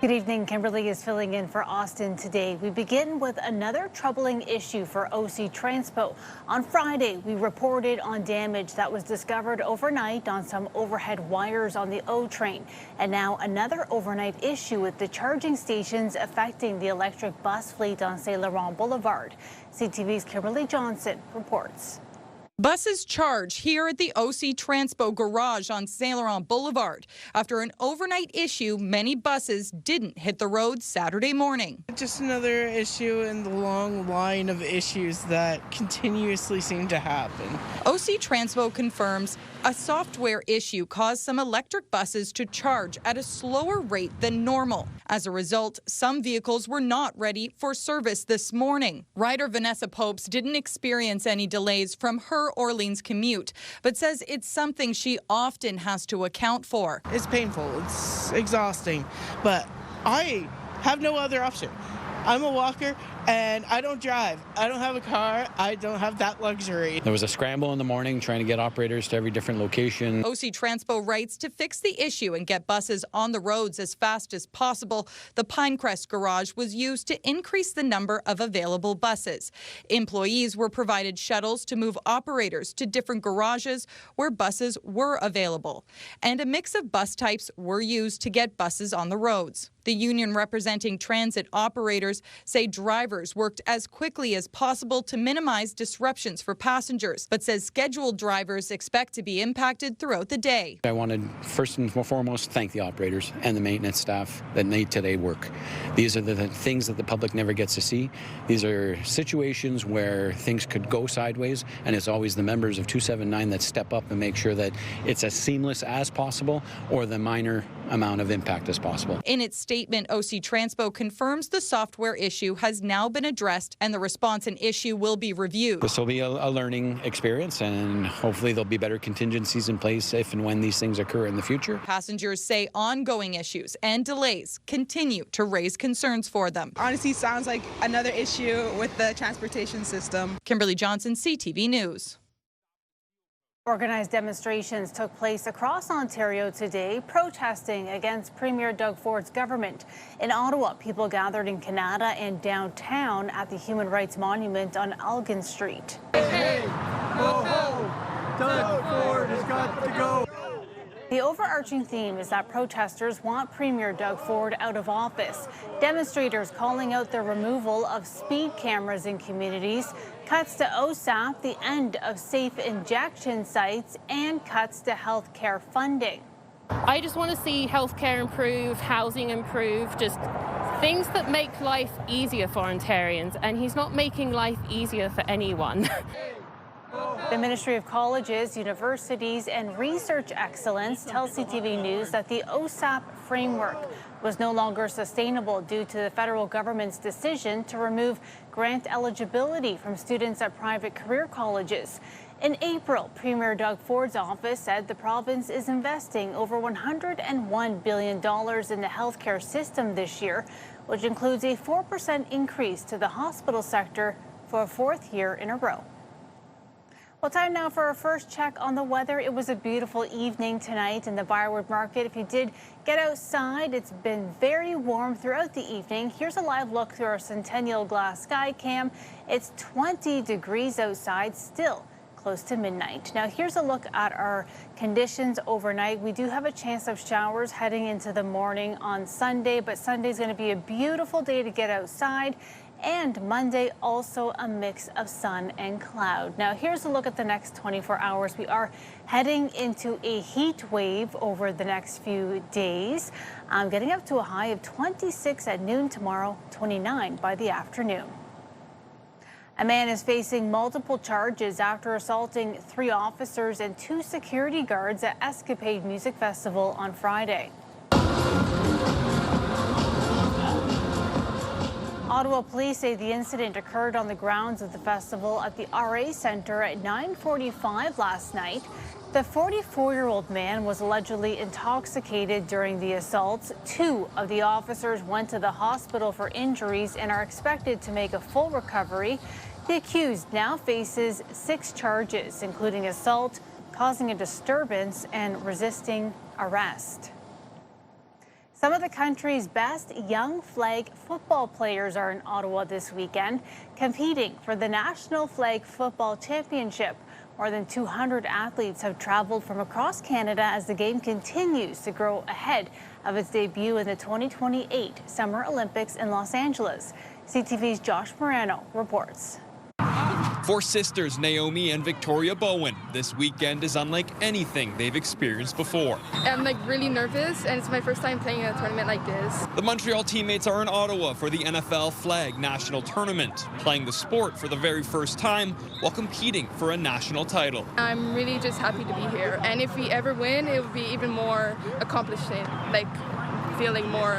Good evening. Kimberley is filling in for Austin today. We begin with another troubling issue for OC Transpo. On Friday, we reported on damage that was discovered overnight on some overhead wires on the O train. And now another overnight issue with the charging stations affecting the electric bus fleet on St. Laurent Boulevard. CTV's Kimberley Johnson reports. Buses charge here at the OC Transpo garage on St. Laurent Boulevard. After an overnight issue, many buses didn't hit the road Saturday morning. Just another issue in the long line of issues that continuously seem to happen. OC Transpo confirms a software issue caused some electric buses to charge at a slower rate than normal. As a result, some vehicles were not ready for service this morning. Rider Vanessa Popes didn't experience any delays from her Orleans commute, but says it's something she often has to account for. It's painful, it's exhausting, but I have no other option. I'm a walker and I don't drive. I don't have a car. I don't have that luxury. There was a scramble in the morning trying to get operators to every different location. OC Transpo writes to fix the issue and get buses on the roads as fast as possible. The Pinecrest garage was used to increase the number of available buses. Employees were provided shuttles to move operators to different garages where buses were available. And a mix of bus types were used to get buses on the roads. The union representing transit operators say drivers worked as quickly as possible to minimize disruptions for passengers, but says scheduled drivers expect to be impacted throughout the day. I wanted first and foremost thank the operators and the maintenance staff that made today work. These are the things that the public never gets to see. These are situations where things could go sideways, and it's always the members of 279 that step up and make sure that it's as seamless as possible or the minor amount of impact as possible. In its statement, OC Transpo confirms the software issue has now been addressed and the response and issue will be reviewed. This will be a learning experience, and hopefully there'll be better contingencies in place if and when these things occur in the future. Passengers say ongoing issues and delays continue to raise concerns for them. Honestly, sounds like another issue with the transportation system. Kimberley Johnson, CTV News. Organized demonstrations took place across Ontario today, protesting against Premier Doug Ford's government. In Ottawa, people gathered in Kanata and downtown at the Human Rights Monument on Elgin Street. Hey, ho, ho, Doug Ford has got to go. The overarching theme is that protesters want Premier Doug Ford out of office. Demonstrators calling out the removal of speed cameras in communities, cuts to OSAP, the end of safe injection sites, and cuts to health care funding. I just want to see healthcare improve, housing improve, just things that make life easier for Ontarians, and he's not making life easier for anyone. The Ministry of Colleges, Universities and Research Excellence tells CTV News that the OSAP framework was no longer sustainable due to the federal government's decision to remove grant eligibility from students at private career colleges. In April, Premier Doug Ford's office said the province is investing over $101 billion in the healthcare system this year, which includes a 4% increase to the hospital sector for a fourth year in a row. Well, time now for our first check on the weather. It was a beautiful evening tonight in the Byward Market. If you did get outside, it's been very warm throughout the evening. Here's a live look through our Centennial Glass Sky Cam. It's 20 degrees outside, still close to midnight. Now, here's a look at our conditions overnight. We do have a chance of showers heading into the morning on Sunday, but Sunday's going to be a beautiful day to get outside. And Monday, also a mix of sun and cloud. Now, here's a look at the next 24 hours. We are heading into a heat wave over the next few days. Getting up to a high of 26 at noon tomorrow, 29 by the afternoon. A man is facing multiple charges after assaulting 3 officers and 2 security guards at Escapade Music Festival on Friday. Ottawa police say the incident occurred on the grounds of the festival at the RA Centre at 9:45 last night. The 44-year-old man was allegedly intoxicated during the assaults. 2 of the officers went to the hospital for injuries and are expected to make a full recovery. The accused now faces 6 charges, including assault, causing a disturbance, and resisting arrest. Some of the country's best young flag football players are in Ottawa this weekend, competing for the National Flag Football Championship. More than 200 athletes have traveled from across Canada as the game continues to grow ahead of its debut in the 2028 Summer Olympics in Los Angeles. CTV's Josh Marano reports. For sisters Naomie and Victoria Bowen, this weekend is unlike anything they've experienced before. I'm really nervous, and it's my first time playing a tournament like this. The Montreal teammates are in Ottawa for the NFL Flag National Tournament, playing the sport for the very first time while competing for a national title. I'm really just happy to be here, and if we ever win, it will be even more accomplishing, feeling more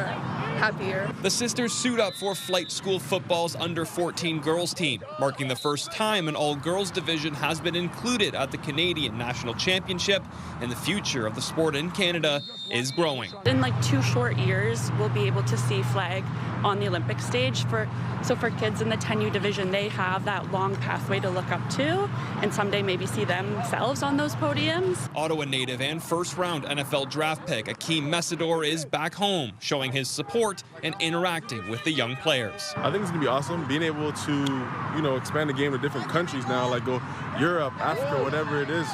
happier. The sisters suit up for Flight School Football's under-14 girls team, marking the first time an all-girls division has been included at the Canadian National Championship, and the future of the sport in Canada is growing. In 2 short years, we'll be able to see flag on the Olympic stage. So for kids in the 10U division, they have that long pathway to look up to, and someday maybe see themselves on those podiums. Ottawa native and first-round NFL draft pick Akeem Messidor is back home, showing his support and interacting with the young players. I think it's going to be awesome being able to, expand the game to different countries now, go Europe, Africa, whatever it is.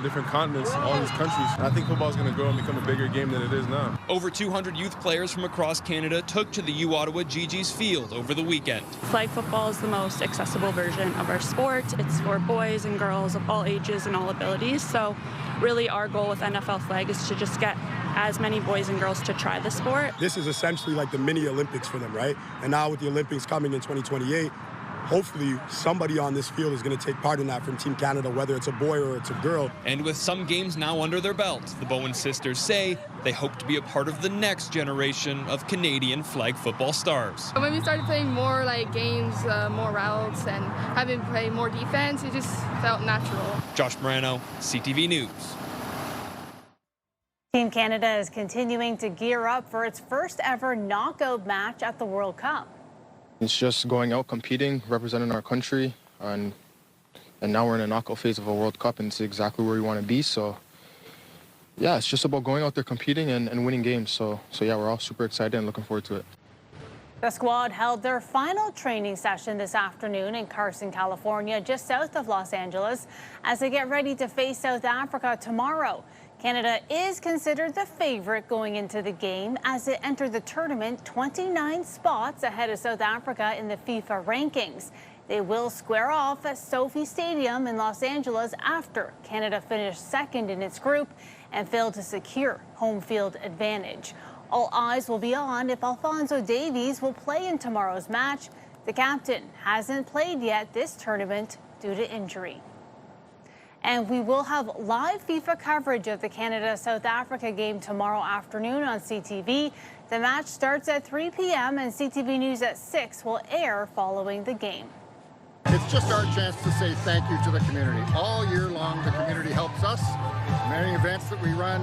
Different continents, all these countries. I think football is going to grow and become a bigger game than it is now. Over 200 youth players from across Canada took to the U Ottawa Gee-Gees field over the weekend. Flag football is the most accessible version of our sport. It's for boys and girls of all ages and all abilities. So really our goal with NFL Flag is to just get as many boys and girls to try the sport. This is essentially like the mini Olympics for them, right? And now with the Olympics coming in 2028, hopefully somebody on this field is going to take part in that from Team Canada, whether it's a boy or it's a girl. And with some games now under their belt, the Bowen sisters say they hope to be a part of the next generation of Canadian flag football stars. When we started playing more games, more routes, and having to play more defense, it just felt natural. Josh Marano, CTV News. Team Canada is continuing to gear up for its first ever knockout match at the World Cup. It's just going out, competing, representing our country, and now we're in a knockout phase of a World Cup, and it's exactly where we want to be. So, yeah, it's just about going out there, competing, and winning games. So yeah, we're all super excited and looking forward to it. The squad held their final training session this afternoon in Carson, California, just south of Los Angeles, as they get ready to face South Africa tomorrow. Canada is considered the favorite going into the game as it entered the tournament 29 spots ahead of South Africa in the FIFA rankings. They will square off at Sophie Stadium in Los Angeles after Canada finished second in its group and failed to secure home field advantage. All eyes will be on if Alphonso Davies will play in tomorrow's match. The captain hasn't played yet this tournament due to injury. And we will have live FIFA coverage of the Canada-South Africa game tomorrow afternoon on CTV. The match starts at 3 p.m. and CTV News at 6 will air following the game. It's just our chance to say thank you to the community. All year long, the community helps us. Many events that we run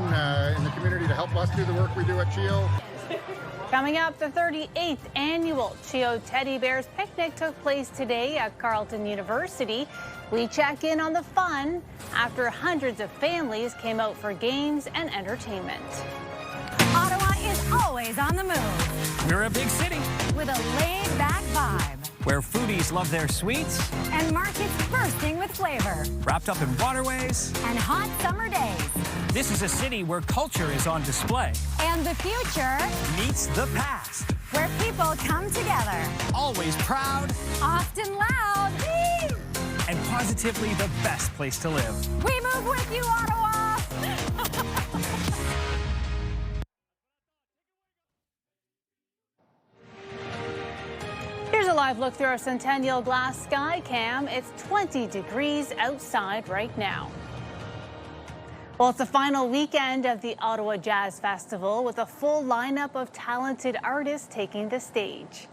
in the community to help us do the work we do at CHEO. Coming up, the 38th annual CHEO Teddy Bears Picnic took place today at Carleton University. We check in on the fun after hundreds of families came out for games and entertainment. Ottawa is always on the move. We're a big city with a laid-back vibe, where foodies love their sweets and markets bursting with flavor, wrapped up in waterways and hot summer days. This is a city where culture is on display. And the future meets the past. Where people come together. Always proud. Often loud. Whee! And positively the best place to live. We move with you, Ottawa! Here's a live look through our Centennial Glass Sky Cam. It's 20 degrees outside right now. Well, it's the final weekend of the Ottawa Jazz Festival with a full lineup of talented artists taking the stage.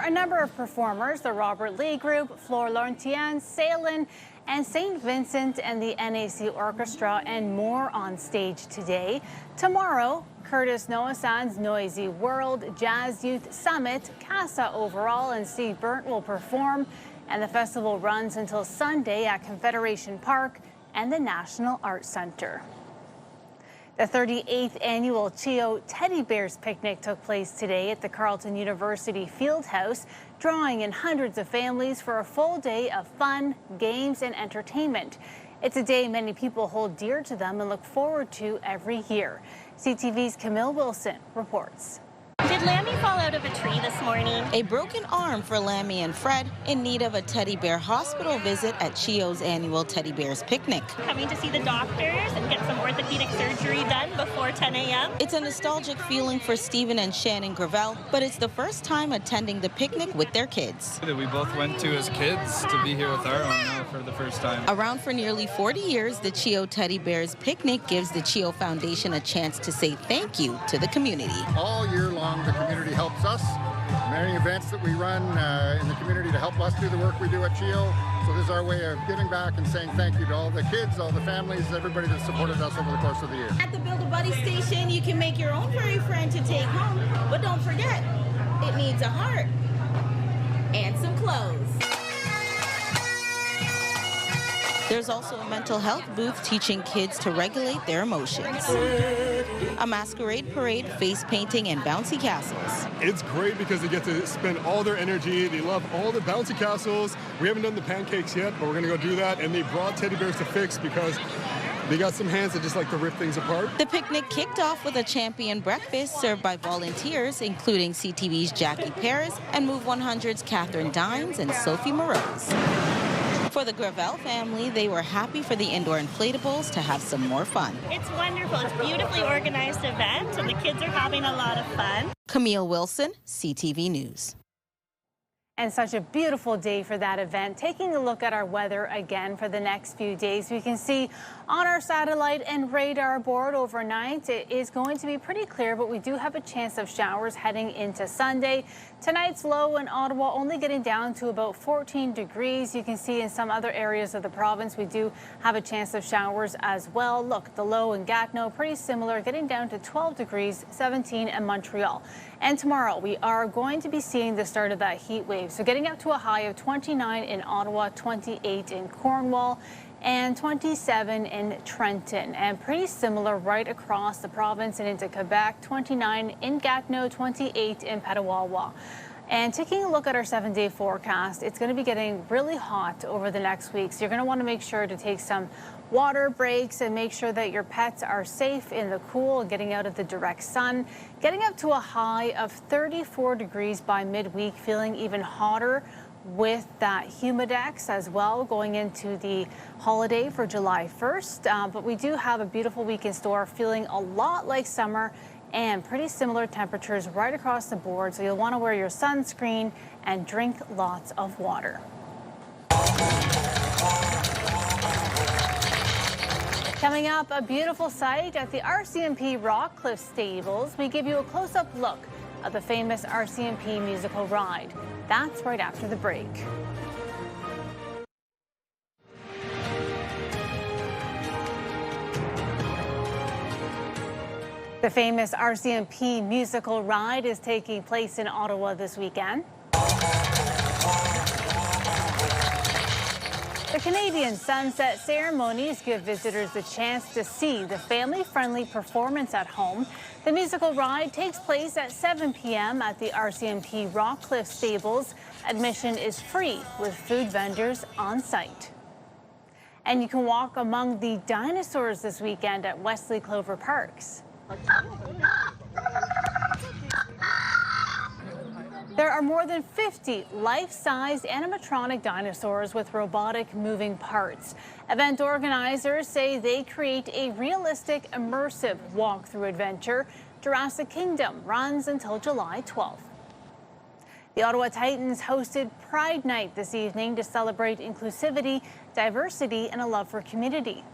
A number of performers, the Robert Lee Group, Flor Laurentian, Salin, and St. Vincent and the NAC Orchestra and more on stage today. Tomorrow, Curtis Noasan's Noisy World, Jazz Youth Summit, CASA Overall, and Steve Burnt will perform. And the festival runs until Sunday at Confederation Park and the National Arts Center. The 38th annual CHEO Teddy Bears Picnic took place today at the Carleton University Fieldhouse, drawing in hundreds of families for a full day of fun, games, and entertainment. It's a day many people hold dear to them and look forward to every year. CTV's Camille Wilson reports. Did Lammy fall out of a tree this morning? A broken arm for Lammy and Fred in need of a teddy bear hospital visit at CHEO's annual Teddy Bears Picnic. Coming to see the doctors and get some orthopedic surgery done before 10 a.m. It's a nostalgic feeling for Stephen and Shannon Gravel, but it's the first time attending the picnic with their kids. We both went to as kids to be here with our own now for the first time. Around for nearly 40 years, the CHEO Teddy Bears Picnic gives the CHEO Foundation a chance to say thank you to the community. All year long, the community helps us. Many events that we run in the community to help us do the work we do at CHEO. So this is our way of giving back and saying thank you to all the kids, all the families, everybody that supported us over the course of the year. At the Build-A-Buddy station, you can make your own furry friend to take home. But don't forget, it needs a heart and some clothes. There's also a mental health booth teaching kids to regulate their emotions. A masquerade parade, face painting, and bouncy castles. It's great because they get to spend all their energy. They love all the bouncy castles. We haven't done the pancakes yet, but we're gonna go do that. And they brought teddy bears to fix because they got some hands that just like to rip things apart. The picnic kicked off with a champion breakfast served by volunteers, including CTV's Jackie Perez and Move 100's Catherine Dines and Sophie Morose. For the Gravel family, they were happy for the indoor inflatables to have some more fun. It's wonderful. It's a beautifully organized event, and the kids are having a lot of fun. Camille Wilson, CTV News. And such a beautiful day for that event. Taking a look at our weather again for the next few days, we can see on our satellite and radar board overnight, it is going to be pretty clear, but we do have a chance of showers heading into Sunday. Tonight's low in Ottawa only getting down to about 14 degrees. You can see in some other areas of the province, we do have a chance of showers as well. Look, the low in Gatineau, pretty similar, getting down to 12 degrees, 17 in Montreal. And tomorrow, we are going to be seeing the start of that heat wave. So getting up to a high of 29 in Ottawa, 28 in Cornwall, and 27 in Trenton. And pretty similar right across the province and into Quebec, 29 in Gatineau, 28 in Petawawa. And taking a look at our 7-day forecast, it's going to be getting really hot over the next week. So you're going to want to make sure to take some water breaks and make sure that your pets are safe in the cool and getting out of the direct sun. Getting up to a high of 34 degrees by midweek, feeling even hotter with that humidex as well going into the holiday for July 1st. But we do have a beautiful week in store, feeling a lot like summer and pretty similar temperatures right across the board. So you'll want to wear your sunscreen and drink lots of water. Coming up, a beautiful sight at the RCMP Rockcliffe Stables. We give you a close-up look of the famous RCMP musical ride. That's right after the break. The famous RCMP musical ride is taking place in Ottawa this weekend. The Canadian sunset ceremonies give visitors the chance to see the family-friendly performance at home. The musical ride takes place at 7 p.m. at the RCMP Rockcliffe Stables. Admission is free with food vendors on site. And you can walk among the dinosaurs this weekend at Wesley Clover Parks. There are more than 50 life-size animatronic dinosaurs with robotic moving parts. Event organizers say they create a realistic, immersive walk-through adventure. Jurassic Kingdom runs until July 12th. The Ottawa Titans hosted Pride Night this evening to celebrate inclusivity, diversity, and a love for community.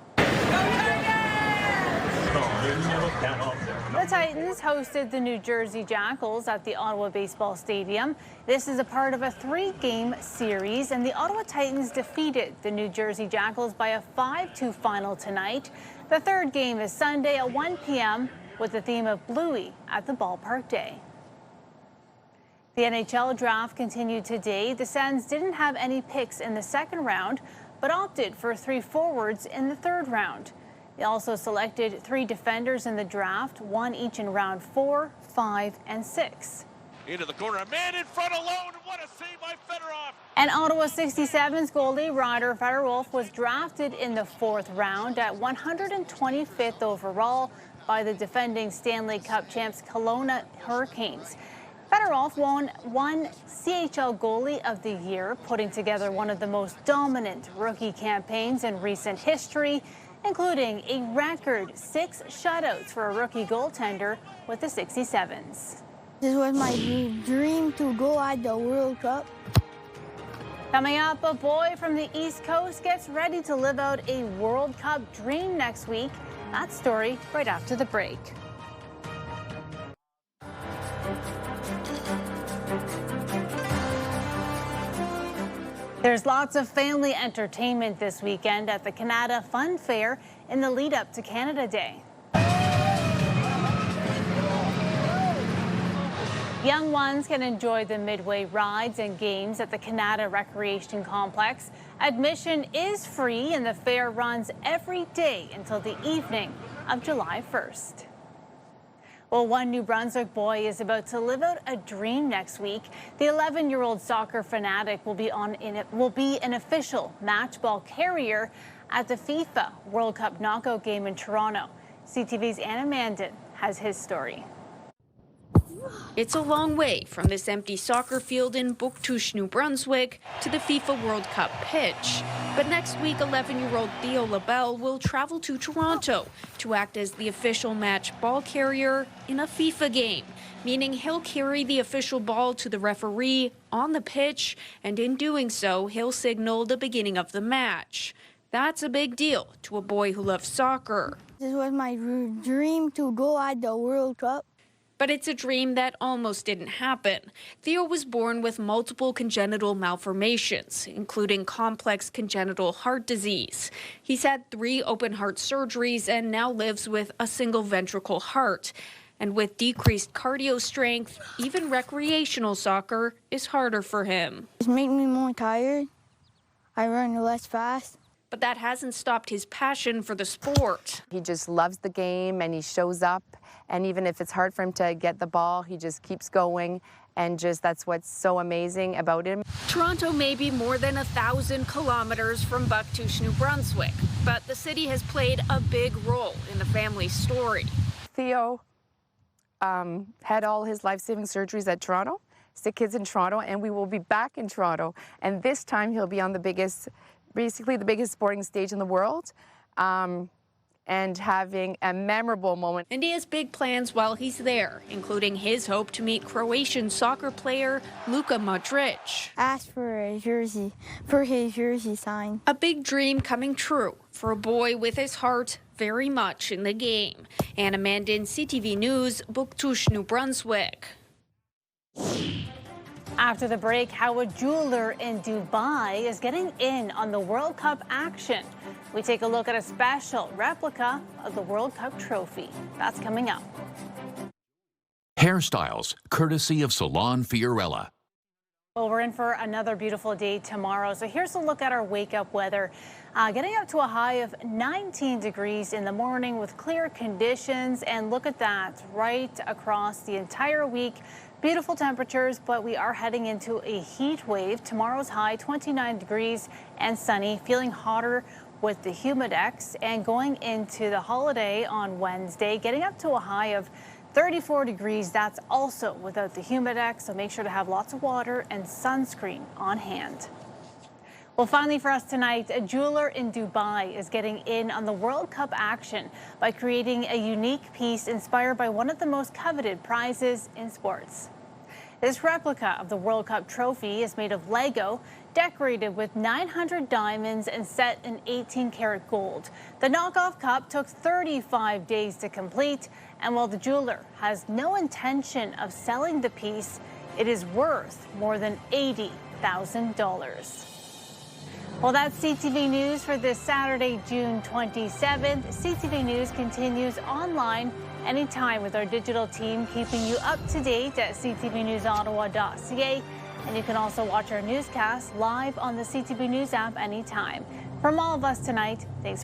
The Titans hosted the New Jersey Jackals at the Ottawa Baseball Stadium. This is a part of a 3-game series, and the Ottawa Titans defeated the New Jersey Jackals by a 5-2 final tonight. The third game is Sunday at 1 p.m. with the theme of Bluey at the Ballpark Day. The NHL draft continued today. The Sens didn't have any picks in the second round, but opted for 3 forwards in the third round. They also selected 3 defenders in the draft, 1 each in round 4, 5, and 6. Into the corner, a man in front alone. What a save by Fedorov. And Ottawa 67's goalie Ryder Fedorov was drafted in the 4th round at 125th overall by the defending Stanley Cup champs Kelowna Hurricanes. Fedorov won 1 CHEO Goalie of the Year, putting together one of the most dominant rookie campaigns in recent history, including a record 6 shutouts for a rookie goaltender with the 67s. This was my dream to go at the World Cup. Coming up, a boy from the East Coast gets ready to live out a World Cup dream next week. That story right after the break. There's lots of family entertainment this weekend at the Kanata Fun Fair in the lead up to Canada Day. Young ones can enjoy the midway rides and games at the Kanata Recreation Complex. Admission is free and the fair runs every day until the evening of July 1st. Well, one New Brunswick boy is about to live out a dream next week. The 11-year-old soccer fanatic will be an official match ball carrier at the FIFA World Cup knockout game in Toronto. CTV's Anna Mandan has his story. It's a long way from this empty soccer field in Bouctouche, New Brunswick, to the FIFA World Cup pitch. But next week, 11-year-old Theo Labelle will travel to Toronto to act as the official match ball carrier in a FIFA game, meaning he'll carry the official ball to the referee on the pitch, and in doing so, he'll signal the beginning of the match. That's a big deal to a boy who loves soccer. This was my dream to go at the World Cup. But it's a dream that almost didn't happen. Theo was born with multiple congenital malformations, including complex congenital heart disease. He's had 3 open heart surgeries and now lives with a single ventricle heart. And with decreased cardio strength, even recreational soccer is harder for him. It makes me more tired. I run less fast. But that hasn't stopped his passion for the sport. He just loves the game and he shows up. And even if it's hard for him to get the ball, he just keeps going. And that's what's so amazing about him. Toronto may be more than 1,000 kilometers from Bouctouche, New Brunswick, but the city has played a big role in the family's story. Theo had all his life-saving surgeries at Toronto, sick kids in Toronto, and we will be back in Toronto. And this time he'll be on basically the biggest sporting stage in the world. And having a memorable moment. And he has big plans while he's there, including his hope to meet Croatian soccer player Luka Modric. Ask for his jersey signed. A big dream coming true for a boy with his heart very much in the game. Anna Mandan, CTV News, Bouctouche, New Brunswick. After the break, how a jeweler in Dubai is getting in on the World Cup action. We take a look at a special replica of the World Cup trophy. That's coming up. Hairstyles, courtesy of Salon Fiorella. Well, we're in for another beautiful day tomorrow. So here's a look at our wake-up weather. Getting up to a high of 19 degrees in the morning with clear conditions. And look at that, right across the entire week. Beautiful temperatures, but we are heading into a heat wave. Tomorrow's high, 29 degrees and sunny, feeling hotter with the humidex. And going into the holiday on Wednesday, getting up to a high of 34 degrees. That's also without the humidex, so make sure to have lots of water and sunscreen on hand. Well, finally for us tonight, a jeweler in Dubai is getting in on the World Cup action by creating a unique piece inspired by one of the most coveted prizes in sports. This replica of the World Cup trophy is made of Lego, decorated with 900 diamonds and set in 18-karat gold. The knockoff cup took 35 days to complete, and while the jeweler has no intention of selling the piece, it is worth more than $80,000. Well, that's CTV News for this Saturday, June 27th. CTV News continues online anytime with our digital team, keeping you up to date at ctvnewsottawa.ca. And you can also watch our newscast live on the CTV News app anytime. From all of us tonight, thanks.